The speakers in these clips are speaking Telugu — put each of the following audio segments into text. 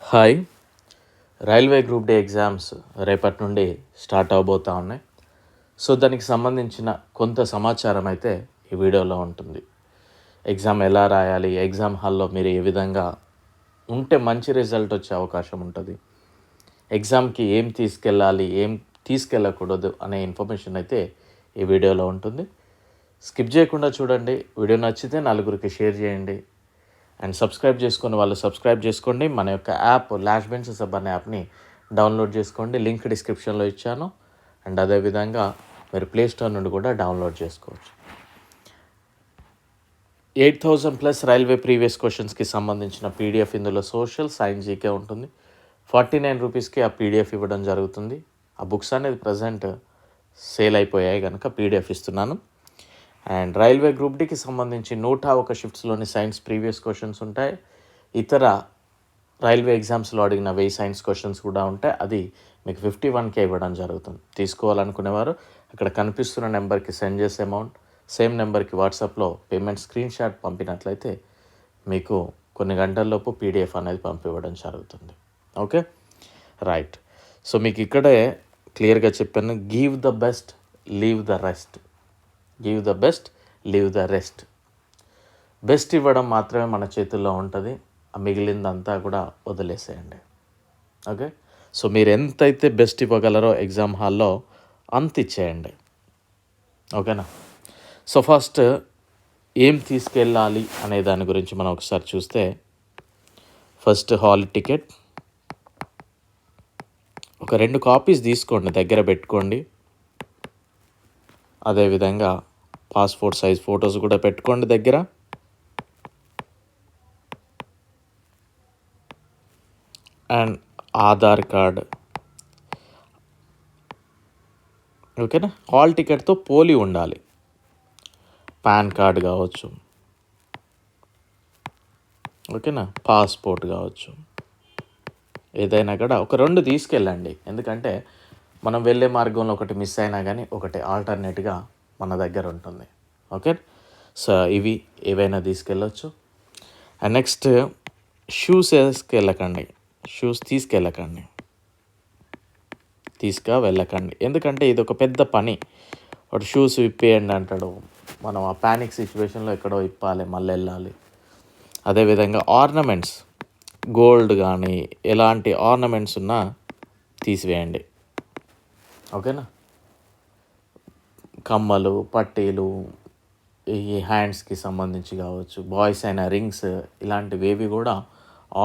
Hi. Railway group D exams రేపటి నుండి స్టార్ట్ అవబోతూ ఉన్నాయి. సో దానికి సంబంధించిన కొంత సమాచారం అయితే ఈ వీడియోలో ఉంటుంది. ఎగ్జామ్ ఎలా రాయాలి, ఎగ్జామ్ హాల్లో మీరు ఏ విధంగా ఉంటే మంచి రిజల్ట్ వచ్చే అవకాశం ఉంటుంది, ఎగ్జామ్కి ఏం తీసుకెళ్ళాలి, ఏం తీసుకెళ్ళకూడదు అనే ఇన్ఫర్మేషన్ అయితే ఈ వీడియోలో ఉంటుంది. స్కిప్ చేయకుండా చూడండి. వీడియో నచ్చితే నలుగురికి షేర్ చేయండి. అండ్ సబ్స్క్రైబ్ చేసుకుని వాళ్ళు సబ్స్క్రైబ్ చేసుకోండి. మన యొక్క యాప్ లాస్ట్ బెంచెస్ అనే యాప్ని డౌన్లోడ్ చేసుకోండి. లింక్ డిస్క్రిప్షన్లో ఇచ్చాను. అండ్ అదేవిధంగా మీరు ప్లే స్టోర్ నుండి కూడా డౌన్లోడ్ చేసుకోవచ్చు. 8,000+ రైల్వే ప్రీవియస్ క్వశ్చన్స్కి సంబంధించిన పీడిఎఫ్ ఇందులో సోషల్ సైన్స్ జీకే ఉంటుంది. 49 రూపీస్కి ఆ పీడిఎఫ్ ఇవ్వడం జరుగుతుంది. ఆ బుక్స్ అనేది ప్రజెంట్ సేల్ అయిపోయాయి కనుక పీడిఎఫ్ ఇస్తున్నాను. అండ్ రైల్వే గ్రూప్ డికి సంబంధించి 101 షిఫ్ట్స్లోని సైన్స్ ప్రీవియస్ క్వశ్చన్స్ ఉంటాయి. ఇతర రైల్వే ఎగ్జామ్స్లో అడిగిన 1000 సైన్స్ క్వశ్చన్స్ కూడా ఉంటాయి. అది మీకు 51K ఇవ్వడం జరుగుతుంది. తీసుకోవాలనుకునేవారు అక్కడ కనిపిస్తున్న నెంబర్కి సెండ్ చేసే అమౌంట్ సేమ్ నెంబర్కి వాట్సాప్లో పేమెంట్ స్క్రీన్ షాట్ పంపినట్లయితే మీకు కొన్ని గంటల్లోపు పీడిఎఫ్ అనేది పంపివ్వడం జరుగుతుంది. Okay, right. సో మీకు ఇక్కడే క్లియర్గా చెప్పాను, give the best, leave the rest. Give the best, leave the rest. Best ఇవ్వడం మాత్రమే మన చేతుల్లో ఉంటుంది. ఆ మిగిలిందంతా కూడా వదిలేసేయండి. ఓకే, సో మీరు ఎంతైతే బెస్ట్ ఇవ్వగలరో ఎగ్జామ్ హాల్లో అంత ఇచ్చేయండి. ఓకేనా. సో ఫస్ట్ ఏం తీసుకెళ్ళాలి అనే దాని గురించి మనం ఒకసారి చూస్తే, ఫస్ట్ హాల్ టికెట్ ఒక 2 కాపీస్ తీసుకోండి, దగ్గర పెట్టుకోండి. అదేవిధంగా పాస్పోర్ట్ సైజ్ ఫొటోస్ కూడా పెట్టుకోండి దగ్గర. And Aadhaar card. ఓకేనా. హాల్ టికెట్తో పోలి ఉండాలి. పాన్ కార్డ్ కావచ్చు, ఓకేనా, పాస్పోర్ట్ కావచ్చు, ఏదైనా కూడా ఒక 2 తీసుకెళ్ళండి. ఎందుకంటే మనం వెళ్ళే మార్గంలో ఒకటి మిస్ అయినా కానీ ఒకటి ఆల్టర్నేట్గా మన దగ్గర ఉంటుంది. ఓకే, సో ఇవి ఏవైనా తీసుకెళ్ళొచ్చు. అండ్ నెక్స్ట్ షూస్ తీసుకెళ్ళకండి. ఎందుకంటే ఇది ఒక పెద్ద పని. వాడు షూస్ విప్పేయండి అంటాడు, మనం ఆ ప్యానిక్ సిచ్యువేషన్లో ఎక్కడో ఇప్పాలి, మళ్ళీ వెళ్ళాలి. అదేవిధంగా ఆర్నమెంట్స్, గోల్డ్ కానీ ఎలాంటి ఆర్నమెంట్స్ ఉన్నా తీసివేయండి. ఓకేనా. కమ్మలు, పట్టీలు, ఈ హ్యాండ్స్కి సంబంధించి కావచ్చు, బాయ్స్ అయిన రింగ్స్, ఇలాంటివి ఏవి కూడా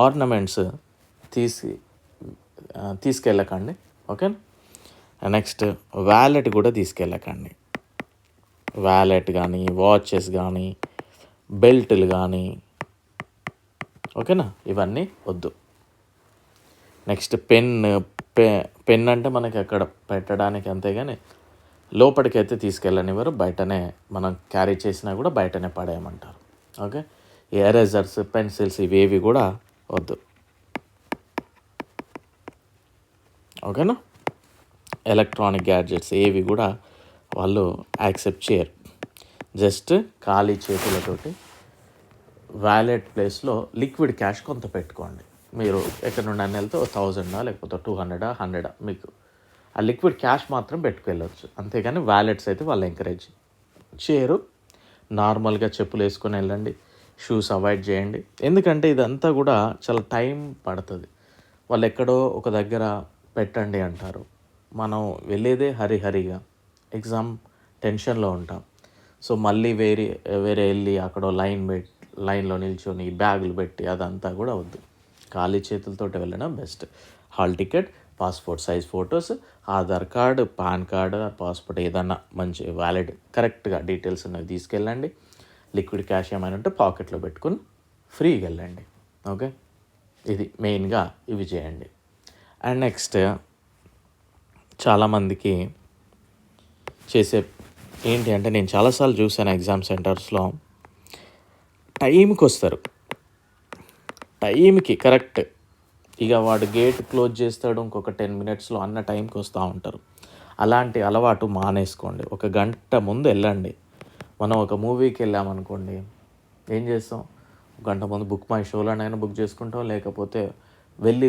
ఆర్నమెంట్స్ తీసుకెళ్ళకండి. ఓకేనా. నెక్స్ట్ వ్యాలెట్ కూడా తీసుకెళ్ళకండి. వ్యాలెట్ కానీ, వాచెస్ కానీ, బెల్ట్లు కానీ, ఓకేనా, ఇవన్నీ వద్దు. నెక్స్ట్ పెన్ అంటే మనకి అక్కడ పెట్టడానికి అంతేగాని లోపలికైతే తీసుకెళ్ళనివ్వరు. బయటనే మనం క్యారీ చేసినా కూడా బయటనే పడేయమంటారు. ఓకే, ఎరేజర్స్, పెన్సిల్స్ ఇవేవి కూడా వద్దు. ఓకేనా. ఎలక్ట్రానిక్ గ్యాడ్జెట్స్ ఏవి కూడా వాళ్ళు యాక్సెప్ట్ చేయరు. జస్ట్ ఖాళీ చేతులతోటి వ్యాలెట్ ప్లేస్లో లిక్విడ్ క్యాష్ కొంత పెట్టుకోండి. మీరు ఎక్కడి నుండి అన్ని వెళ్తే 1000 లేకపోతే 200, 100 మీకు ఆ లిక్విడ్ క్యాష్ మాత్రం పెట్టుకెళ్ళవచ్చు. అంతేగాని వ్యాలెట్స్ అయితే వాళ్ళు ఎంకరేజ్ చేయరు. నార్మల్గా చెప్పులు వేసుకొని వెళ్ళండి. షూస్ అవాయిడ్ చేయండి. ఎందుకంటే ఇదంతా కూడా చాలా టైం పడుతుంది. వాళ్ళు ఎక్కడో ఒక దగ్గర పెట్టండి అంటారు. మనం వెళ్ళేదే హరిహరిగా, ఎగ్జామ్ టెన్షన్లో ఉంటాం. సో మళ్ళీ వేరే వెళ్ళి అక్కడ లైన్లో నిల్చొని బ్యాగులు పెట్టి అదంతా కూడా వద్దు. ఖాళీ చేతులతో వెళ్ళడం best. Hall ticket, passport size photos, Aadhaar card, pan card, passport ఏదన్నా మంచి వ్యాలిడ్ కరెక్ట్గా డీటెయిల్స్ ఉన్నవి తీసుకెళ్ళండి. లిక్విడ్ క్యాష్ ఏమైనా ఉంటే పాకెట్లో పెట్టుకుని ఫ్రీగా వెళ్ళండి. ఓకే, ఇది మెయిన్గా ఇవి చేయండి. అండ్ నెక్స్ట్ చాలామందికి చేసే ఏంటి అంటే, నేను చాలాసార్లు చూసాను ఎగ్జామ్ సెంటర్స్లో, టైంకి వస్తారు, టైంకి కరెక్ట్. ఇక వాడు గేట్ క్లోజ్ చేస్తాడు, ఇంకొక 10 మినిట్స్లో అన్న టైంకి వస్తూ ఉంటారు. అలాంటి అలవాటు మానేసుకోండి. 1 గంట ముందు వెళ్ళండి. మనం ఒక మూవీకి వెళ్ళామనుకోండి, ఏం చేస్తాం, 1 గంట ముందు బుక్ మై షోలోనైనా బుక్ చేసుకుంటాం, లేకపోతే వెళ్ళి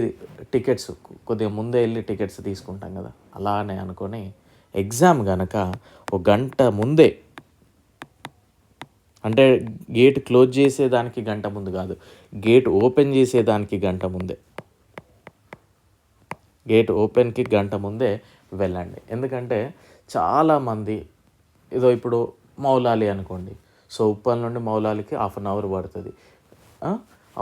టికెట్స్ కొద్దిగా ముందే వెళ్ళి టికెట్స్ తీసుకుంటాం కదా, అలానే అనుకొని ఎగ్జామ్ కనుక ఒక గంట ముందే, అంటే గేట్ క్లోజ్ చేసేదానికి గంట ముందు కాదు, గేట్ ఓపెన్ చేసేదానికి గంట ముందే, గేట్ ఓపెన్కి గంట ముందే వెళ్ళండి. ఎందుకంటే చాలామంది ఏదో ఇప్పుడు మౌలాలి అనుకోండి, సో ఉప్పల్ నుండి మౌలాలికి 1/2 అవర్ పడుతుంది,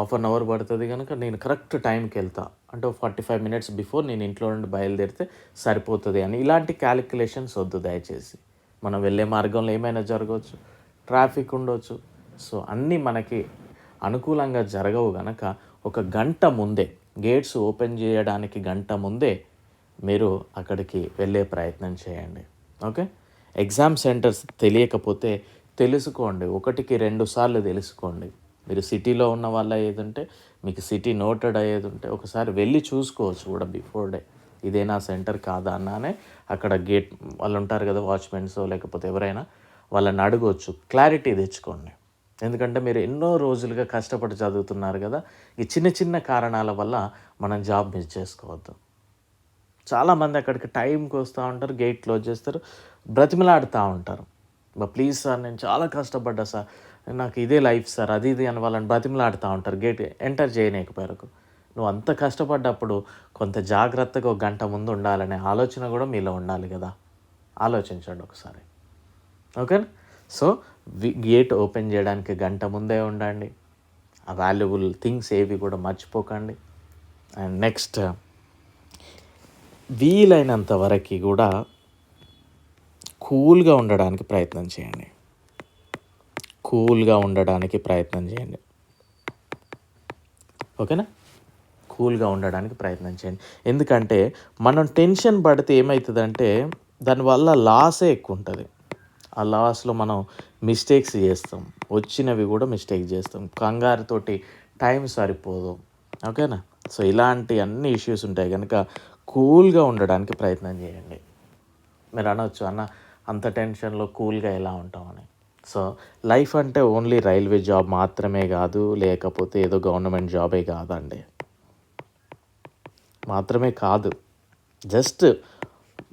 1/2 అవర్ పడుతుంది కనుక నేను కరెక్ట్ టైంకి వెళ్తా అంటే 45 మినిట్స్ బిఫోర్ నేను ఇంట్లో నుండి బయలుదేరితే సరిపోతుంది అని ఇలాంటి క్యాలిక్యులేషన్స్ వద్దు దయచేసి. మనం వెళ్ళే మార్గంలో ఏమైనా జరగవచ్చు, ట్రాఫిక్ ఉండవచ్చు, సో అన్నీ మనకి అనుకూలంగా జరగవు కనుక ఒక గంట ముందే, గేట్స్ ఓపెన్ చేయడానికి గంట ముందే మీరు అక్కడికి వెళ్ళే ప్రయత్నం చేయండి. ఓకే, ఎగ్జామ్ సెంటర్స్ తెలియకపోతే తెలుసుకోండి, 1కి 2 సార్లు తెలుసుకోండి. మీరు సిటీలో ఉన్న వాళ్ళ ఏదంటే మీకు సిటీ నోటెడ్ అయ్యేది ఉంటే ఒకసారి వెళ్ళి చూసుకోవచ్చు కూడా బిఫోర్ డే, ఇదేనా సెంటర్ కాదా అన్నానే అక్కడ గేట్ వాళ్ళు ఉంటారు కదా, వాచ్మెన్స్ లేకపోతే ఎవరైనా, వాళ్ళని అడగవచ్చు, క్లారిటీ తెచ్చుకోండి. ఎందుకంటే మీరు ఎన్నో రోజులుగా కష్టపడి చదువుతున్నారు కదా, ఈ చిన్న చిన్న కారణాల వల్ల మనం జాబ్ మిస్ చేసుకోవద్దు. చాలామంది అక్కడికి టైంకి వస్తూ ఉంటారు, గేట్ క్లోజ్ చేస్తారు, బ్రతిమలాడుతూ ఉంటారు, ప్లీజ్ సార్ నేను చాలా కష్టపడ్డా సార్, నాకు ఇదే లైఫ్ సార్, అది ఇది అని వాళ్ళని బ్రతిమలాడుతూ ఉంటారు, గేట్ ఎంటర్ చేయలేకపోయారు. నువ్వు అంత కష్టపడ్డప్పుడు కొంత జాగ్రత్తగా ఒక గంట ముందు ఉండాలనే ఆలోచన కూడా మీలో ఉండాలి కదా, ఆలోచించండి ఒకసారి. ఓకేనా, సో గేట్ ఓపెన్ చేయడానికి గంట ముందే ఉండండి, ఆ వాల్యుబుల్ థింగ్స్ ఏవి కూడా మర్చిపోకండి. అండ్ నెక్స్ట్, వీలైనంత వరకు కూడా కూల్గా ఉండడానికి ప్రయత్నం చేయండి, కూల్గా ఉండడానికి ప్రయత్నం చేయండి. ఓకేనా, కూల్గా ఉండడానికి ప్రయత్నం చేయండి. ఎందుకంటే మనం టెన్షన్ పడితే ఏమవుతుందంటే దానివల్ల లాసే ఎక్కువ ఉంటుంది. ఆ లాస్లో మనం మిస్టేక్స్ చేస్తాం, వచ్చినవి కూడా మిస్టేక్ చేస్తాం, కంగారుతోటి టైం సరిపోదు. ఓకేనా, సో ఇలాంటి అన్ని ఇష్యూస్ ఉంటాయి కనుక కూల్గా ఉండడానికి ప్రయత్నం చేయండి. మీరు అనవచ్చు, అన్న అంత టెన్షన్లో కూల్గా ఎలా ఉంటామని. సో లైఫ్ అంటే ఓన్లీ రైల్వే జాబ్ మాత్రమే కాదు, లేకపోతే ఏదో గవర్నమెంట్ జాబే కాదండి, మాత్రమే కాదు. జస్ట్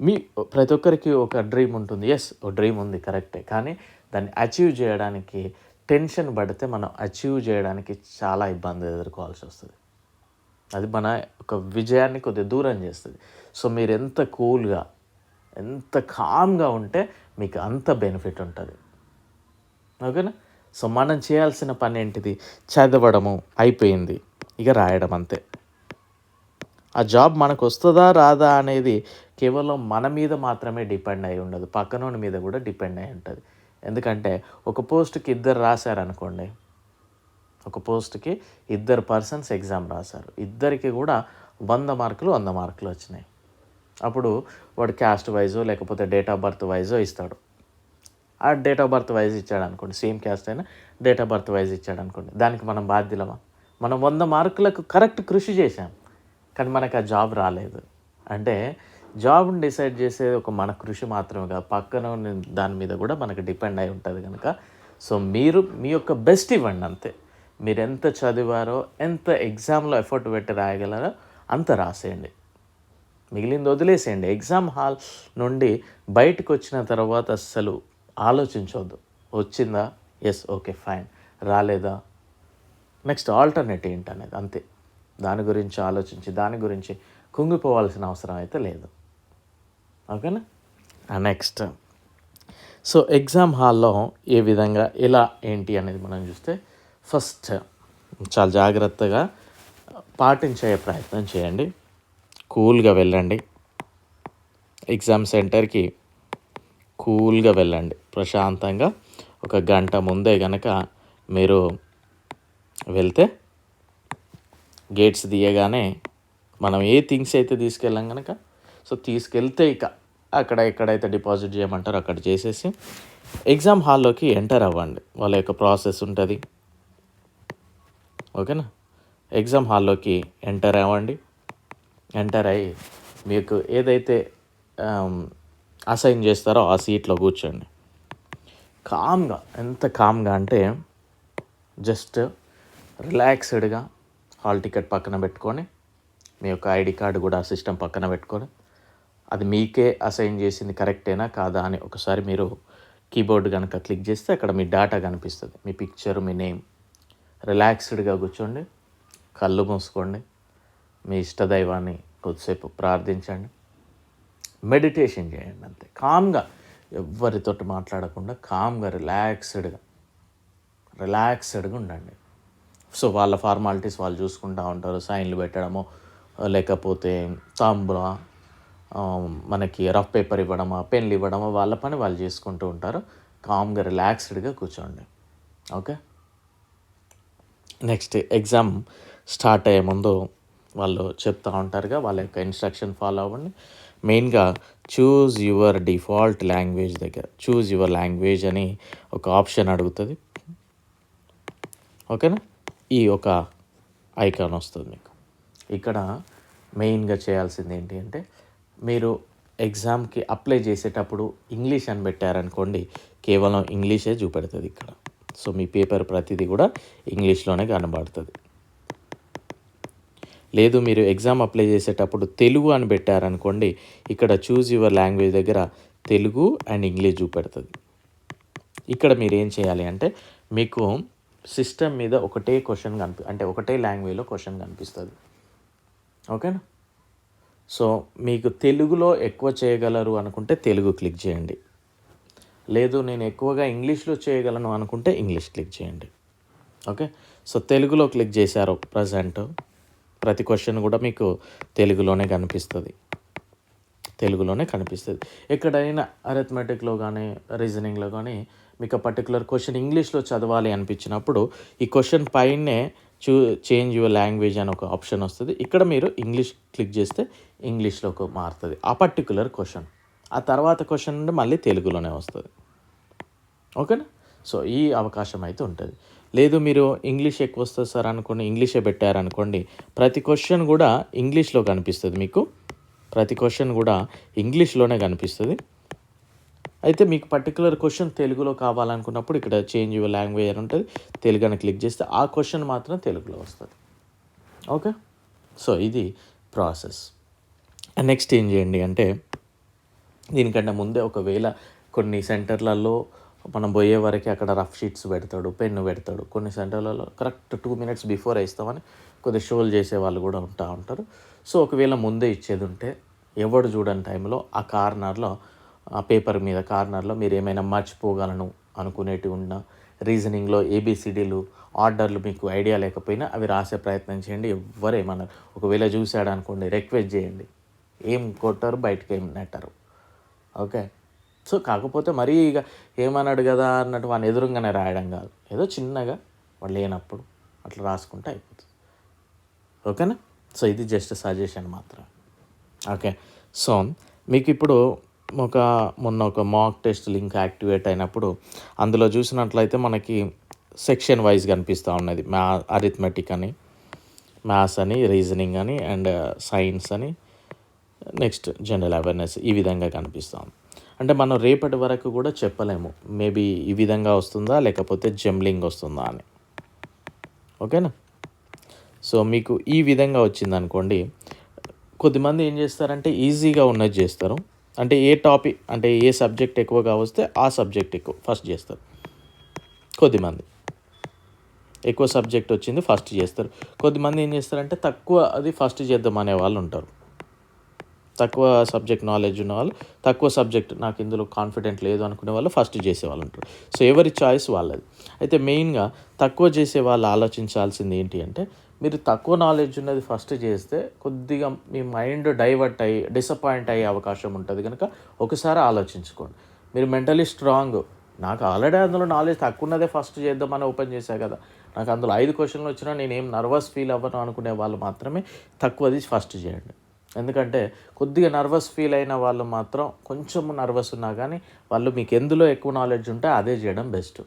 మీ ప్రతి ఒక్కరికి ఒక డ్రీమ్ ఉంటుంది, ఎస్ ఒక డ్రీమ్ ఉంది కరెక్టే, కానీ దాన్ని అచీవ్ చేయడానికి టెన్షన్ పడితే మనం అచీవ్ చేయడానికి చాలా ఇబ్బంది ఎదుర్కోవాల్సి వస్తుంది. అది మన ఒక విజయాన్ని కొద్దిగా దూరం చేస్తుంది. సో మీరు ఎంత కూల్గా, ఎంత కామ్గా ఉంటే మీకు అంత బెనిఫిట్ ఉంటుంది. ఓకేనా, సో మనం చేయాల్సిన పని ఏంటిది, చదవడము అయిపోయింది, ఇక రాయడం అంతే. ఆ జాబ్ మనకు వస్తుందా రాదా అనేది కేవలం మన మీద మాత్రమే డిపెండ్ అయి ఉండదు, పక్కనోని మీద కూడా డిపెండ్ అయి ఉంటుంది. ఎందుకంటే ఒక పోస్ట్కి 2 రాశారనుకోండి, ఒక పోస్ట్కి 2 పర్సన్స్ ఎగ్జామ్ రాశారు, ఇద్దరికి కూడా 100 మార్కులు 100 మార్కులు వచ్చినాయి. అప్పుడు వాడు క్యాస్ట్ వైజో లేకపోతే డేట్ ఆఫ్ బర్త్ వైజో ఇస్తాడు. ఆ డేట్ ఆఫ్ బర్త్ వైజ్ ఇచ్చాడు అనుకోండి, సేమ్ క్యాస్ట్ అయినా డేట్ ఆఫ్ బర్త్ వైజ్ ఇచ్చాడు అనుకోండి, దానికి మనం బాధ్యులమా? మనం 100 మార్కులకు కరెక్ట్ కృషి చేశాం, కానీ మనకు ఆ జాబ్ రాలేదు అంటే జాబ్ని డిసైడ్ చేసేది ఒక మన కృషి మాత్రమే కాదు, పక్కన దాని మీద కూడా మనకు డిపెండ్ అయి ఉంటుంది కనుక, సో మీరు మీ యొక్క బెస్ట్ ఇవ్వండి అంతే. మీరు ఎంత చదివారో, ఎంత ఎగ్జామ్లో ఎఫర్ట్ పెట్టి రాయగలరో అంత రాసేయండి, మిగిలింది వదిలేసేయండి. ఎగ్జామ్ హాల్ నుండి బయటకు వచ్చిన తర్వాత అస్సలు ఆలోచించవద్దు, వచ్చిందా ఎస్ ఓకే ఫైన్, రాలేదా నెక్స్ట్ ఆల్టర్నేట్ ఏంటనేది, అంతే. దాని గురించి ఆలోచించి దాని గురించి కుంగిపోవాల్సిన అవసరం అయితే లేదు. ఓకేనా, నెక్స్ట్, సో ఎగ్జామ్ హాల్లో ఏ విధంగా ఎలా ఏంటి అనేది మనం చూస్తే, ఫస్ట్ చాలా జాగ్రత్తగా పాటించే ప్రయత్నం చేయండి, కూల్గా వెళ్ళండి, ఎగ్జామ్ సెంటర్కి కూల్గా వెళ్ళండి, ప్రశాంతంగా. ఒక గంట ముందే కనుక మీరు వెళ్తే గేట్స్ తీయగానే మనం ఏ థింగ్స్ అయితే తీసుకెళ్ళాం కనుక, సో తీసుకెళ్తే ఇక అక్కడ ఎక్కడైతే డిపాజిట్ చేయమంటారో అక్కడ చేసేసి ఎగ్జామ్ హాల్లోకి ఎంటర్ అవ్వండి. వాళ్ళ యొక్క ప్రాసెస్ ఉంటుంది. ఓకేనా, ఎగ్జామ్ హాల్లోకి ఎంటర్ అవ్వండి. ఎంటర్ అయ్యి మీకు ఏదైతే అసైన్ చేస్తారో ఆ సీట్లో కూర్చోండి. కామ్గా, ఎంత కామ్గా అంటే జస్ట్ రిలాక్స్డ్గా హాల్ టికెట్ పక్కన పెట్టుకొని మీ యొక్క ఐడి కార్డు కూడా సిస్టమ్ పక్కన పెట్టుకొని అది మీకే అసైన్ చేసింది కరెక్టేనా కాదా అని ఒకసారి మీరు కీబోర్డ్ కనుక క్లిక్ చేస్తే అక్కడ మీ డేటా కనిపిస్తుంది, మీ పిక్చర్, మీ నేమ్. రిలాక్స్డ్గా కూర్చోండి, కళ్ళు మూసుకోండి, మీ ఇష్టదైవాన్ని కొద్దిసేపు ప్రార్థించండి, మెడిటేషన్ చేయండి. అంతే, కామ్గా, ఎవరితోటి మాట్లాడకుండా కామ్గా రిలాక్స్డ్గా ఉండండి. సో వాళ్ళ ఫార్మాలిటీస్ వాళ్ళు చూసుకుంటూ ఉంటారు, సైన్లు పెట్టడము, లేకపోతే తాంబుల మనకి రఫ్ పేపర్ ఇవ్వడమా, పెన్లు ఇవ్వడమా, వాళ్ళ పని వాళ్ళు చేసుకుంటూ ఉంటారు. కామ్గా రిలాక్స్డ్గా కూర్చోండి. ఓకే, నెక్స్ట్ ఎగ్జామ్ స్టార్ట్ అయ్యే ముందు వాళ్ళు చెప్తూ ఉంటారుగా, వాళ్ళ యొక్క ఇన్స్ట్రక్షన్ ఫాలో అవ్వండి. మెయిన్గా చూజ్ యువర్ డిఫాల్ట్ లాంగ్వేజ్ దగ్గర చూజ్ యువర్ లాంగ్వేజ్ అని ఒక ఆప్షన్ అడుగుతుంది. ఓకేనా, ఈ ఒక ఐకాన్ వస్తుంది మీకు. ఇక్కడ మెయిన్గా చేయాల్సింది ఏంటి అంటే, మీరు ఎగ్జామ్కి అప్లై చేసేటప్పుడు ఇంగ్లీష్ అని పెట్టారనుకోండి, కేవలం ఇంగ్లీషే చూపెడుతుంది ఇక్కడ. సో మీ పేపర్ ప్రతిదీ కూడా ఇంగ్లీష్లోనే కనబడుతుంది. లేదు మీరు ఎగ్జామ్ అప్లై చేసేటప్పుడు తెలుగు అని పెట్టారనుకోండి, ఇక్కడ చూజ్ యువర్ లాంగ్వేజ్ దగ్గర తెలుగు అండ్ ఇంగ్లీష్ చూపెడుతుంది. ఇక్కడ మీరు ఏం చేయాలి అంటే, మీకు సిస్టమ్ మీద ఒకటే క్వశ్చన్ అంటే ఒకటే లాంగ్వేజ్లో క్వశ్చన్ కనిపిస్తుంది. ఓకేనా, సో మీకు తెలుగులో ఎక్కువ చేయగలరు అనుకుంటే తెలుగు క్లిక్ చేయండి. లేదు నేను ఎక్కువగా ఇంగ్లీష్లో చేయగలను అనుకుంటే ఇంగ్లీష్ క్లిక్ చేయండి. ఓకే, సో తెలుగులో క్లిక్ చేశారు, ప్రతి క్వశ్చన్ కూడా మీకు తెలుగులోనే కనిపిస్తుంది. ఎక్కడైనా అరిథమెటిక్లో కానీ రీజనింగ్లో కానీ మీకు పర్టికులర్ క్వశ్చన్ ఇంగ్లీష్లో చదవాలి అనిపించినప్పుడు ఈ క్వశ్చన్ పైనే చేంజ్ యువర్ లాంగ్వేజ్ అని ఒక ఆప్షన్ వస్తుంది. ఇక్కడ మీరు ఇంగ్లీష్ క్లిక్ చేస్తే ఇంగ్లీష్లోకి మారుతుంది ఆ పర్టికులర్ క్వశ్చన్. ఆ తర్వాత క్వశ్చన్ నుండి మళ్ళీ తెలుగులోనే వస్తుంది. ఓకేనా, సో ఈ అవకాశం అయితే ఉంటుంది. లేదు మీరు ఇంగ్లీష్ ఎక్కువ వస్తుంది సార్ అనుకోండి, ఇంగ్లీషే పెట్టారనుకోండి, ప్రతి క్వశ్చన్ కూడా ఇంగ్లీష్లో కనిపిస్తుంది. మీకు ప్రతి క్వశ్చన్ కూడా ఇంగ్లీష్లోనే కనిపిస్తుంది. అయితే మీకు పర్టికులర్ క్వశ్చన్ తెలుగులో కావాలనుకున్నప్పుడు ఇక్కడ చేంజ్ యువర్ లాంగ్వేజ్ అని ఉంటుంది, తెలుగు అని క్లిక్ చేస్తే ఆ క్వశ్చన్ మాత్రం తెలుగులో వస్తుంది. ఓకే, సో ఇది ప్రాసెస్. నెక్స్ట్ ఏం చేయండి అంటే, దీనికంటే ముందే ఒకవేళ కొన్ని సెంటర్లలో మనం పోయే వరకు అక్కడ రఫ్ షీట్స్ పెడతాడు, పెన్ను పెడతాడు. కొన్ని సెంటర్లలో కరెక్ట్ 2 minutes బిఫోర్ ఇస్తామని కొద్దిగా షోలు చేసే వాళ్ళు కూడా ఉంటారు. సో ఒకవేళ ముందే ఇచ్చేది ఉంటే ఎవడు చూడని టైంలో ఆ కార్నర్లో, ఆ పేపర్ మీద కార్నర్లో మీరు ఏమైనా మర్చిపోగలను అనుకునేటివి ఉన్నా, రీజనింగ్లో ఏబిసిడీలు ఆర్డర్లు మీకు ఐడియా లేకపోయినా అవి రాసే ప్రయత్నం చేయండి. ఎవరేమన్నారు, ఒకవేళ చూశాడు అనుకోండి రిక్వెస్ట్ చేయండి, ఏం కొట్టారు బయటకు ఏం నెట్టారు. ఓకే, సో కాకపోతే మరీ ఇక ఏమన్నాడు కదా అన్నట్టు వాడిని ఎదురుగానే రాయడం కాదు, ఏదో చిన్నగా వాళ్ళు లేనప్పుడు అట్లా రాసుకుంటే అయిపోతుంది. ఓకేనా, సో ఇది జస్ట్ సజెషన్ మాత్రం. ఓకే, సో మీకు ఇప్పుడు మొన్న ఒక మాక్ టెస్ట్ లింక్ యాక్టివేట్ అయినప్పుడు అందులో చూసినట్లయితే మనకి సెక్షన్ వైజ్ కనిపిస్తూ ఉన్నది. అరిథమెటిక్ అని, మ్యాథ్స్ అని, రీజనింగ్ అని, అండ్ సైన్స్ అని, నెక్స్ట్ జనరల్ అవేర్నెస్, ఈ విధంగా కనిపిస్తాం. అంటే మనం రేపటి వరకు కూడా చెప్పలేము మేబీ ఈ విధంగా వస్తుందా లేకపోతే జంబ్లింగ్ వస్తుందా అని. ఓకేనా, సో మీకు ఈ విధంగా వచ్చిందనుకోండి, కొద్దిమంది ఏం చేస్తారంటే ఈజీగా ఉన్నది చేస్తారు. అంటే ఏ టాపిక్ అంటే ఏ సబ్జెక్ట్ ఎక్కువగా వస్తే ఆ సబ్జెక్ట్ ఫస్ట్ చేస్తారు. కొద్దిమంది ఎక్కువ సబ్జెక్ట్ వచ్చింది ఫస్ట్ చేస్తారు. కొద్దిమంది ఏం చేస్తారంటే తక్కువ అది ఫస్ట్ చేద్దాం అనే వాళ్ళు ఉంటారు. తక్కువ సబ్జెక్ట్ నాలెడ్జ్ ఉన్న వాళ్ళు, తక్కువ సబ్జెక్ట్ నాకు ఇందులో కాన్ఫిడెంట్ లేదు అనుకునే వాళ్ళు ఫస్ట్ చేసేవాళ్ళు ఉంటారు. సో ఎవరి చాయిస్ వాళ్ళది. అయితే మెయిన్గా తక్కువ చేసే వాళ్ళు ఆలోచించాల్సింది ఏంటి అంటే, మీరు తక్కువ నాలెడ్జ్ ఉన్నది ఫస్ట్ చేస్తే కొద్దిగా మీ మైండ్ డైవర్ట్ అయ్యి డిసప్పాయింట్ అయ్యే అవకాశం ఉంటుంది. కనుక ఒకసారి ఆలోచించుకోండి. మీరు మెంటలీ స్ట్రాంగ్, నాకు ఆల్రెడీ అందులో నాలెడ్జ్ తక్కువ ఉన్నదే ఫస్ట్ చేద్దామని ఓపెన్ చేశా కదా, నాకు అందులో 5 క్వశ్చన్లు వచ్చినా నేనేం నర్వస్ ఫీల్ అవ్వను అనుకునే వాళ్ళు మాత్రమే తక్కువది ఫస్ట్ చేయండి. ఎందుకంటే కొద్దిగా నర్వస్ ఫీల్ అయిన వాళ్ళు మాత్రం, కొంచెం నర్వస్ ఉన్నా కానీ వాళ్ళు మీకు ఎందులో ఎక్కువ నాలెడ్జ్ ఉంటే అదే చేయడం బెస్ట్.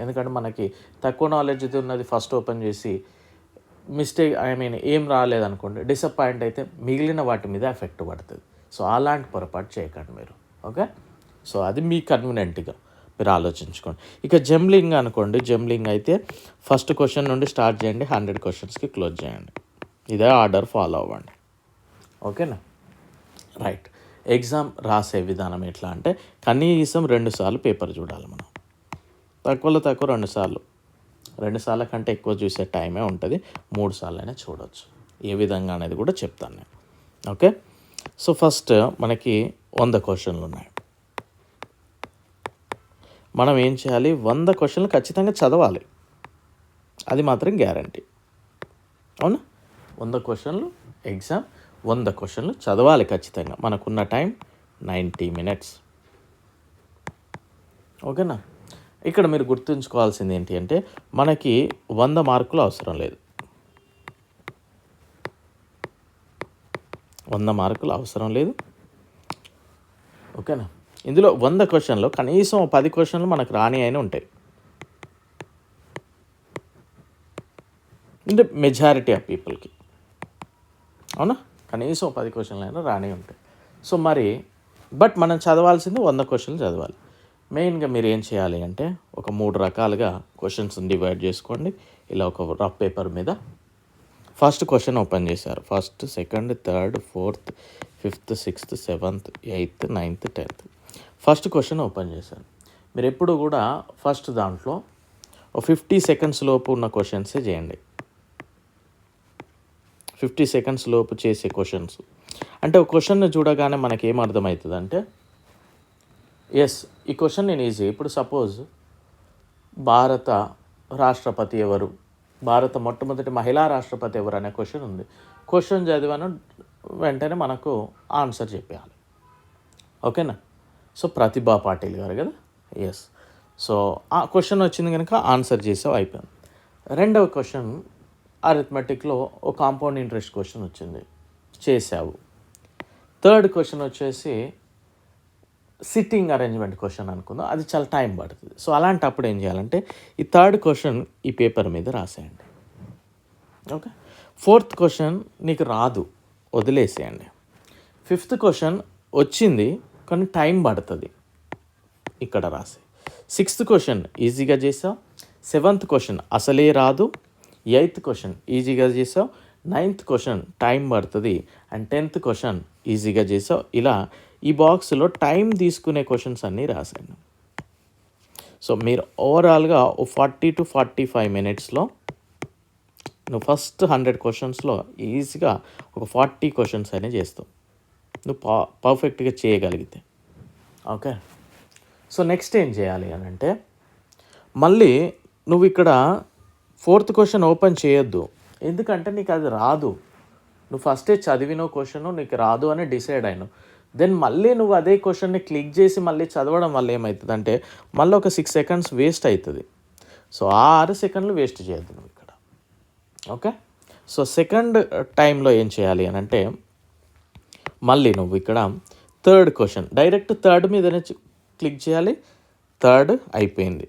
ఎందుకంటే మనకి తక్కువ నాలెడ్జ్ ఉన్నది ఫస్ట్ ఓపెన్ చేసి మిస్టేక్ ఏం రాలేదనుకోండి, డిసప్పాయింట్ అయితే మిగిలిన వాటి మీద ఎఫెక్ట్ పడుతుంది. సో అలాంటి పొరపాటు చేయకండి మీరు. ఓకే, సో అది మీ కన్వీనియంట్గా మీరు ఆలోచించుకోండి. ఇక జంబ్లింగ్ అనుకోండి, జంబ్లింగ్ అయితే ఫస్ట్ క్వశ్చన్ నుండి స్టార్ట్ చేయండి, 100 క్వశ్చన్స్కి క్లోజ్ చేయండి. ఇదే ఆర్డర్ ఫాలో అవ్వండి. ఓకేనా? రైట్. ఎగ్జామ్ రాసే విధానం ఎట్లా అంటే కనీసం 2 సార్లు పేపర్ చూడాలి మనం. తక్కువలో తక్కువ 2 సార్లు. 2 సార్ల కంటే ఎక్కువ చూసే టైమే ఉంటుంది. 3 సార్లైనా చూడవచ్చు. ఏ విధంగా అనేది కూడా చెప్తాను నేను. ఓకే. సో ఫస్ట్ మనకి 100 క్వశ్చన్లు ఉన్నాయి. మనం ఏం చేయాలి? 100 క్వశ్చన్లు ఖచ్చితంగా చదవాలి. అది మాత్రం గ్యారంటీ. అవునా? 100 క్వశ్చన్లు ఎగ్జామ్, 100 క్వశ్చన్లు చదవాలి ఖచ్చితంగా. మనకున్న టైం 90 minutes. ఓకేనా? ఇక్కడ మీరు గుర్తుంచుకోవాల్సింది ఏంటి అంటే మనకి 100 మార్కులు అవసరం లేదు. 100 మార్కులు అవసరం లేదు. ఓకేనా? ఇందులో 100 క్వశ్చన్లో కనీసం 10 క్వశ్చన్లు మనకు రాని అయినా ఉంటాయి. అంటే మెజారిటీ ఆఫ్ పీపుల్కి. అవునా? కనీసం 10 క్వశ్చన్లు అయినా రాని ఉంటాయి. సో మరి బట్ మనం చదవాల్సింది 100 క్వశ్చన్లు చదవాలి. మెయిన్గా మీరు ఏం చేయాలి అంటే ఒక 3 రకాలుగా క్వశ్చన్స్ని డివైడ్ చేసుకోండి. ఇలా ఒక రఫ్ పేపర్ మీద ఫస్ట్ క్వశ్చన్ ఓపెన్ చేశారు. First, second, third, fourth, fifth, sixth, seventh, eighth, ninth, 10th. First question open చేశారు. మీరు ఎప్పుడు కూడా ఫస్ట్ దాంట్లో 50 seconds లోపు ఉన్న క్వశ్చన్సే చేయండి. 50 seconds లోపు చేసే క్వశ్చన్స్ అంటే ఒక క్వశ్చన్ని చూడగానే మనకి ఏం అర్థమవుతుంది అంటే ఎస్ ఈ క్వశ్చన్ నేను ఈజీ. ఇప్పుడు సపోజ్ భారత రాష్ట్రపతి ఎవరు, భారత మొట్టమొదటి మహిళా రాష్ట్రపతి ఎవరు అనే క్వశ్చన్ ఉంది. క్వశ్చన్ చదివాను వెంటనే మనకు ఆన్సర్ చెప్పేయాలి. ఓకేనా? సో ప్రతిభా పాటిల్ గారు కదా. ఎస్. సో ఆ క్వశ్చన్ వచ్చింది కనుక ఆన్సర్ చేసావు, అయిపోయింది. రెండవ క్వశ్చన్ అరిథమెటిక్లో ఒక కాంపౌండ్ ఇంట్రెస్ట్ క్వశ్చన్ వచ్చింది, చేసావు. థర్డ్ క్వశ్చన్ వచ్చేసి సిట్టింగ్ అరేంజ్మెంట్ క్వశ్చన్ అనుకుందాం, అది చాలా టైం పడుతుంది. సో అలాంటప్పుడు ఏం చేయాలంటే ఈ థర్డ్ క్వశ్చన్ ఈ పేపర్ మీద రాసేయండి. ఓకే. ఫోర్త్ క్వశ్చన్ నీకు రాదు, వదిలేసేయండి. ఫిఫ్త్ క్వశ్చన్ వచ్చింది కానీ టైం పడుతుంది, ఇక్కడ రాసి. సిక్స్త్ క్వశ్చన్ ఈజీగా చేసావు. సెవెంత్ క్వశ్చన్ అసలే రాదు. ఎయిత్ క్వశ్చన్ ఈజీగా చేసావు. నైన్త్ క్వశ్చన్ టైం పడుతుంది. అండ్ 10th క్వశ్చన్ ఈజీగా చేసావు. ఇలా ఈ బాక్స్లో టైం తీసుకునే క్వశ్చన్స్ అన్నీ రాశాను. సో మీరు ఓవరాల్గా 40 to 45 minutesలో నువ్వు ఫస్ట్ 100 క్వశ్చన్స్లో ఈజీగా ఒక 40 క్వశ్చన్స్ అనేవి చేస్తావు నువ్వు పర్ఫెక్ట్గా చేయగలిగితే. ఓకే. సో నెక్స్ట్ ఏం చేయాలి అని అంటే మళ్ళీ నువ్వు ఇక్కడ 4th క్వశ్చన్ ఓపెన్ చేయొద్దు, ఎందుకంటే నీకు అది రాదు. నువ్వు ఫస్టే చదివిన క్వశ్చన్ నీకు రాదు అని డిసైడ్ అయినావు. దెన్ మళ్ళీ నువ్వు అదే క్వశ్చన్ని క్లిక్ చేసి మళ్ళీ చదవడం వల్ల ఏమవుతుంది అంటే మళ్ళీ ఒక 6 seconds వేస్ట్ అవుతుంది. సో ఆ 6 seconds వేస్ట్ చేయొద్దు నువ్వు ఇక్కడ. ఓకే. సో సెకండ్ టైంలో ఏం చేయాలి అని అంటే మళ్ళీ నువ్వు ఇక్కడ థర్డ్ క్వశ్చన్ డైరెక్ట్ థర్డ్ మీదనే క్లిక్ చేయాలి. థర్డ్ అయిపోయింది.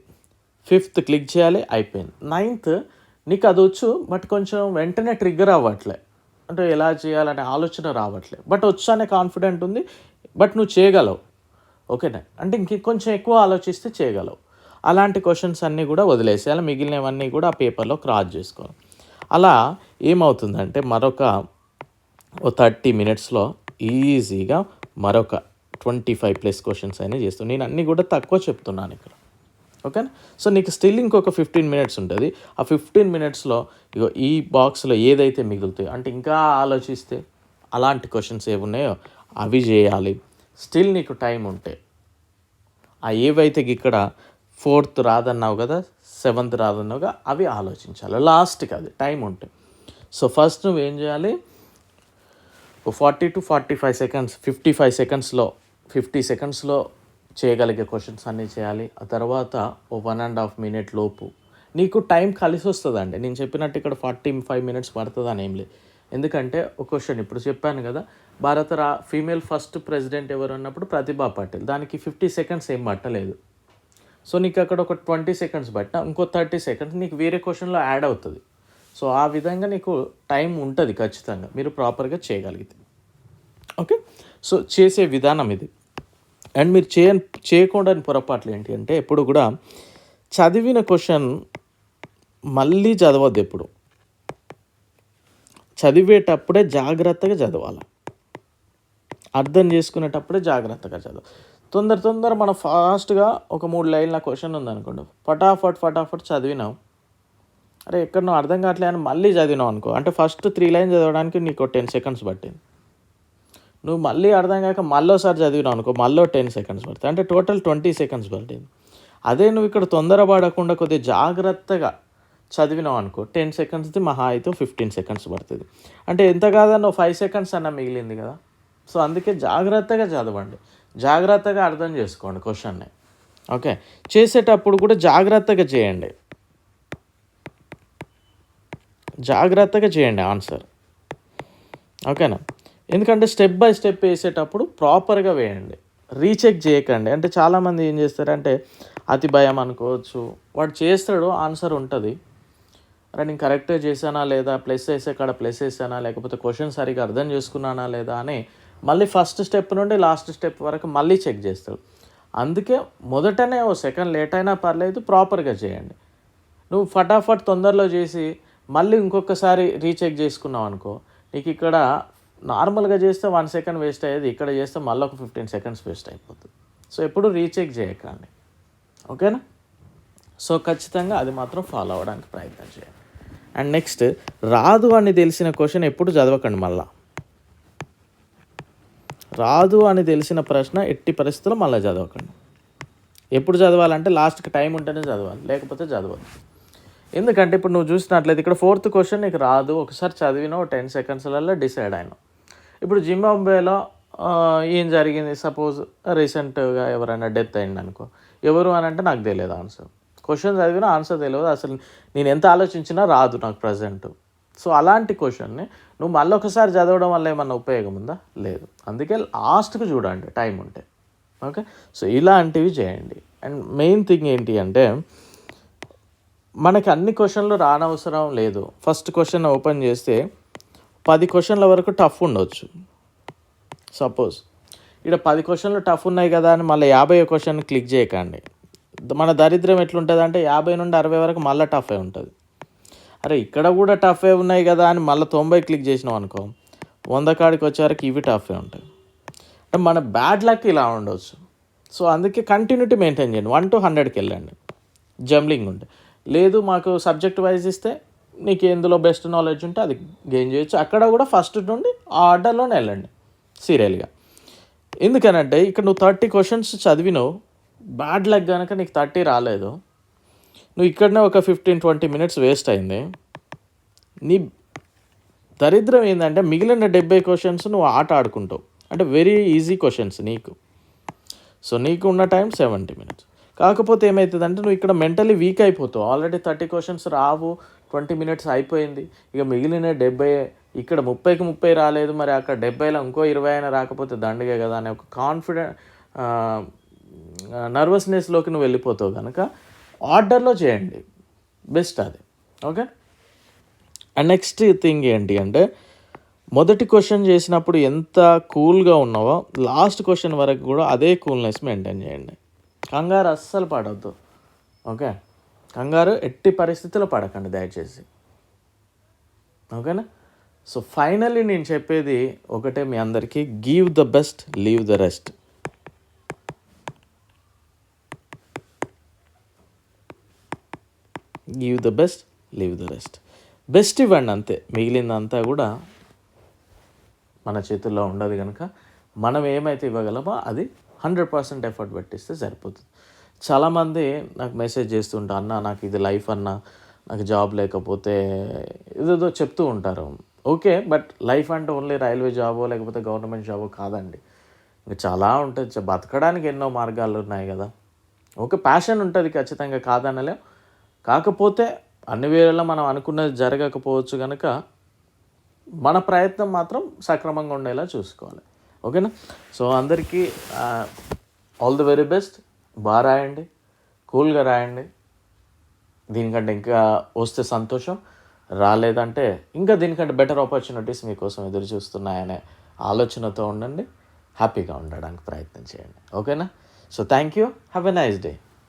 ఫిఫ్త్ క్లిక్ చేయాలి, అయిపోయింది. నైన్త్ నీకు అది వచ్చు బట్ కొంచెం వెంటనే ట్రిగ్గర్ అవ్వట్లే, అంటే ఎలా చేయాలనే ఆలోచన రావట్లే, బట్ వచ్చానే కాన్ఫిడెంట్ ఉంది, బట్ నువ్వు చేయగలవు. ఓకేనా? అంటే కొంచెం ఎక్కువ ఆలోచిస్తే చేయగలవు. అలాంటి క్వశ్చన్స్ అన్నీ కూడా వదిలేసేయాలి. మిగిలినవన్నీ కూడా ఆ పేపర్లో క్రాస్ చేసుకోవాలి. అలా ఏమవుతుందంటే మరొక 30 minutesలో ఈజీగా మరొక 25+ క్వశ్చన్స్ అయినా చేస్తాను. నేను అన్నీ కూడా తక్కువ చెప్తున్నాను ఇక్కడ. ఓకేనా? సో నీకు స్టిల్ ఇంకొక 15 minutes ఉంటుంది. ఆ 15 minutesలో ఇగో ఈ బాక్స్లో ఏదైతే మిగులుతాయో అంటే ఇంకా ఆలోచిస్తే అలాంటి క్వశ్చన్స్ ఏవి ఉన్నాయో అవి చేయాలి. స్టిల్ నీకు టైం ఉంటే ఆ ఏవైతే ఇక్కడ 4th రాదన్నావు కదా, 7th రాదన్నావుగా, అవి ఆలోచించాలి లాస్ట్కి, అది టైం ఉంటే. సో ఫస్ట్ నువ్వేం చేయాలి, 40 to 45 seconds 55 secondsలో 50 secondsలో చేయగలిగే క్వశ్చన్స్ అన్నీ చేయాలి. ఆ తర్వాత 1.5 minute లోపు నీకు టైం కలిసి వస్తుందండి. నేను చెప్పినట్టు ఇక్కడ 45 minutes పడుతుంది అని ఏం లేదు. ఎందుకంటే ఒక క్వశ్చన్ ఇప్పుడు చెప్పాను కదా, భారత ఫీమేల్ ఫస్ట్ ప్రెసిడెంట్ ఎవరు అన్నప్పుడు ప్రతిభా పాటిల్, దానికి 50 seconds ఏం పట్టలేదు. సో నీకు అక్కడ ఒక 20 seconds పట్టినా ఇంకో 30 seconds నీకు వేరే క్వశ్చన్లో యాడ్ అవుతుంది. సో ఆ విధంగా నీకు టైం ఉంటుంది ఖచ్చితంగా, మీరు ప్రాపర్గా చేయగలిగితే. ఓకే. సో చేసే విధానం ఇది. అండ్ మీరు చేయకూడని పొరపాట్లు ఏంటి అంటే ఎప్పుడు కూడా చదివిన క్వశ్చన్ మళ్ళీ చదవద్దు. ఎప్పుడు చదివేటప్పుడే జాగ్రత్తగా చదవాలి. అర్థం చేసుకునేటప్పుడే జాగ్రత్తగా చదువు. తొందర మనం ఫాస్ట్గా ఒక 3 లైన్ల క్వశ్చన్ ఉందనుకోండి, ఫటాఫట్ చదివినావు. అరే ఎక్కడ నువ్వు అర్థం కావట్లే అని మళ్ళీ చదివినావు అనుకో, అంటే ఫస్ట్ 3 లైన్స్ చదవడానికి నీకు 10 సెకండ్స్ పట్టింది. నువ్వు మళ్ళీ అర్థం కాక మళ్ళీసారి చదివినావు అనుకో, మళ్ళీ 10 సెకండ్స్ పడుతుంది, అంటే టోటల్ 20 సెకండ్స్ పట్టింది. అదే నువ్వు ఇక్కడ తొందరపడకుండా కొద్దిగా జాగ్రత్తగా చదివినావు అనుకో, 10 సెకండ్స్ది మహా అయితే 15 సెకండ్స్ పడుతుంది. అంటే ఎంత కాదన్నా 5 సెకండ్స్ అన్న మిగిలింది కదా. సో అందుకే జాగ్రత్తగా చదవండి, జాగ్రత్తగా అర్థం చేసుకోండి క్వశ్చన్ని. ఓకే, చేసేటప్పుడు కూడా జాగ్రత్తగా చేయండి ఆన్సర్. ఓకేనా, ఎందుకంటే స్టెప్ బై స్టెప్ వేసేటప్పుడు ప్రాపర్గా వేయండి, రీచెక్ చేయకండి. అంటే చాలామంది ఏం చేస్తారంటే అతి భయం అనుకోవచ్చు, వాడు చేస్తాడు ఆన్సర్ ఉంటుంది, అరే నేను కరెక్ట్గా చేశానా లేదా, ప్లస్ వేసే కాడ ప్లస్ వేసానా, లేకపోతే క్వశ్చన్ సరిగా అర్థం చేసుకున్నానా లేదా అని మళ్ళీ ఫస్ట్ స్టెప్ నుండి లాస్ట్ స్టెప్ వరకు మళ్ళీ చెక్ చేస్తాడు. అందుకే మొదటనే ఓ సెకండ్ లేట్ అయినా పర్లేదు, ప్రాపర్గా చేయండి. నువ్వు ఫటాఫట్ తొందరలో చేసి మళ్ళీ ఇంకొకసారి రీచెక్ చేసుకున్నావు అనుకో, నీకు ఇక్కడ నార్మల్గా చేస్తే 1 సెకండ్ వేస్ట్ అయ్యేది, ఇక్కడ చేస్తే మళ్ళీ ఒక 15 సెకండ్స్ వేస్ట్ అయిపోతుంది. సో ఎప్పుడు రీచెక్ చేయకండి. ఓకేనా, సో ఖచ్చితంగా అది మాత్రం ఫాలో అవ్వడానికి ప్రయత్నం చేయండి. అండ్ నెక్స్ట్, రాదు అని తెలిసిన క్వశ్చన్ ఎప్పుడు చదవకండి. మళ్ళీ రాదు అని తెలిసిన ప్రశ్న ఎట్టి పరిస్థితుల్లో మళ్ళీ చదవకండి. ఎప్పుడు చదవాలంటే లాస్ట్కి టైం ఉంటేనే చదవాలి, లేకపోతే చదవద్దు. ఎందుకంటే ఇప్పుడు నువ్వు చూసినట్లయితే ఇక్కడ 4th క్వశ్చన్ నీకు రాదు, ఒకసారి చదివినావు 10 సెకండ్స్లలో డిసైడ్ అయినావు. ఇప్పుడు జింబాబ్వేలో ఏం జరిగింది, సపోజ్ రీసెంట్గా ఎవరైనా డెత్ అయింది అనుకో, ఎవరు అని అంటే నాకు తెలియదు ఆన్సర్, క్వశ్చన్ చదివినా ఆన్సర్ తెలియదు, అసలు నేను ఎంత ఆలోచించినా రాదు నాకు ప్రజెంట్. సో అలాంటి క్వశ్చన్ని నువ్వు మళ్ళీ ఒకసారి చదవడం వల్ల ఏమన్నా ఉపయోగం ఉందా, లేదు. అందుకే లాస్ట్కి చూడండి టైం ఉంటే. ఓకే, సో ఇలాంటివి చేయండి. అండ్ మెయిన్ థింగ్ ఏంటి అంటే, మనకి అన్ని క్వశ్చన్లు రానవసరం లేదు. ఫస్ట్ క్వశ్చన్ ఓపెన్ చేస్తే 10 క్వశ్చన్ల వరకు టఫ్ ఉండొచ్చు. సపోజ్ ఇక్కడ 10 క్వశ్చన్లు టఫ్ ఉన్నాయి కదా అని మళ్ళీ 50 క్వశ్చన్ క్లిక్ చేయకండి. మన దరిద్రం ఎట్లుంటుంది అంటే 50 నుండి 60 వరకు మళ్ళీ టఫే ఉంటుంది. అరే ఇక్కడ కూడా టఫే ఉన్నాయి కదా అని మళ్ళీ 90 క్లిక్ చేసినాం అనుకో, 100 కాడికి వచ్చే వరకు ఇవి టఫే ఉంటాయి. అంటే మన బ్యాడ్ లక్ ఇలా ఉండవచ్చు. సో అందుకే కంటిన్యూటీ మెయింటైన్ చేయండి, 1 to 100కి వెళ్ళండి, జంబ్లింగ్ ఉంటే. లేదు మాకు సబ్జెక్ట్ వైజ్ ఇస్తే నీకు ఎందులో బెస్ట్ నాలెడ్జ్ ఉంటే అది గెయిన్ చేయొచ్చు, అక్కడ కూడా ఫస్ట్ నుండి ఆ ఆర్డర్లోనే వెళ్ళండి సీరియల్గా. ఎందుకనంటే ఇక్కడ నువ్వు 30 క్వశ్చన్స్ చదివినావు, బ్యాడ్ లక్ కనుక నీకు 30 రాలేదు, నువ్వు ఇక్కడనే ఒక 15-20 మినిట్స్ వేస్ట్ అయింది. నీ దరిద్రం ఏంటంటే మిగిలిన 70 క్వశ్చన్స్ నువ్వు ఆట ఆడుకుంటావు, అంటే వెరీ ఈజీ క్వశ్చన్స్ నీకు. సో నీకు ఉన్న టైం 70 మినిట్స్. కాకపోతే ఏమవుతుందంటే నువ్వు ఇక్కడ మెంటలీ వీక్ అయిపోతావు, ఆల్రెడీ 30 క్వశ్చన్స్ రావు, 20 మినిట్స్ అయిపోయింది, ఇక మిగిలిన 70, ఇక్కడ 30కి 30 రాలేదు, మరి అక్కడ 70లో ఇంకో 20 అయినా రాకపోతే దండగే కదా అనే ఒక నర్వస్నెస్లోకి నువ్వు వెళ్ళిపోతావు. కనుక ఆర్డర్లో చేయండి, బెస్ట్ అది. ఓకే, అండ్ నెక్స్ట్ థింగ్ ఏంటి అంటే, మొదటి క్వశ్చన్ చేసినప్పుడు ఎంత కూల్గా ఉన్నావో లాస్ట్ క్వశ్చన్ వరకు కూడా అదే కూల్నెస్ మెయింటైన్ చేయండి. కంగారు అస్సలు పడవద్దు. ఓకే, కంగారు ఎట్టి పరిస్థితుల్లో పడకండి దయచేసి. ఓకేనా, సో ఫైనల్లీ నేను చెప్పేది ఒకటే మీ అందరికీ, give the best, leave the rest. Give the best, leave the rest. Best ఇవ్వండి అంతే, మిగిలిందంతా కూడా మన చేతుల్లో ఉండదు. కనుక మనం ఏమైతే ఇవ్వగలమో అది 100% ఎఫర్ట్ పెట్టిస్తే సరిపోతుంది. చాలామంది నాకు మెసేజ్ చేస్తుంటా, అన్న నాకు ఇది లైఫ్ అన్న, నాకు జాబ్ లేకపోతే ఏదేదో చెప్తూ ఉంటారు. ఓకే, బట్ లైఫ్ అంటే ఓన్లీ రైల్వే జాబో లేకపోతే గవర్నమెంట్ జాబో కాదండి, ఇంకా చాలా ఉంటుంది. బతకడానికి ఎన్నో మార్గాలు ఉన్నాయి కదా. ఓకే, ప్యాషన్ ఉంటుంది ఖచ్చితంగా, కాదనలేం. కాకపోతే అన్ని వేళల్లో మనం అనుకున్నది జరగకపోవచ్చు, కనుక మన ప్రయత్నం మాత్రం సక్రమంగా ఉండేలా చూసుకోవాలి. ఓకేనా, సో అందరికీ ఆల్ ది వెరీ బెస్ట్. బాగా రాయండి, కూల్గా రాయండి. దీనికంటే ఇంకా వస్తే సంతోషం, రాలేదంటే ఇంకా దీనికంటే బెటర్ ఆపర్చునిటీస్ మీకోసం ఎదురు చూస్తున్నాయనే ఆలోచనతో ఉండండి, హ్యాపీగా ఉండడానికి ప్రయత్నం చేయండి. ఓకేనా, so thank you, have a nice day.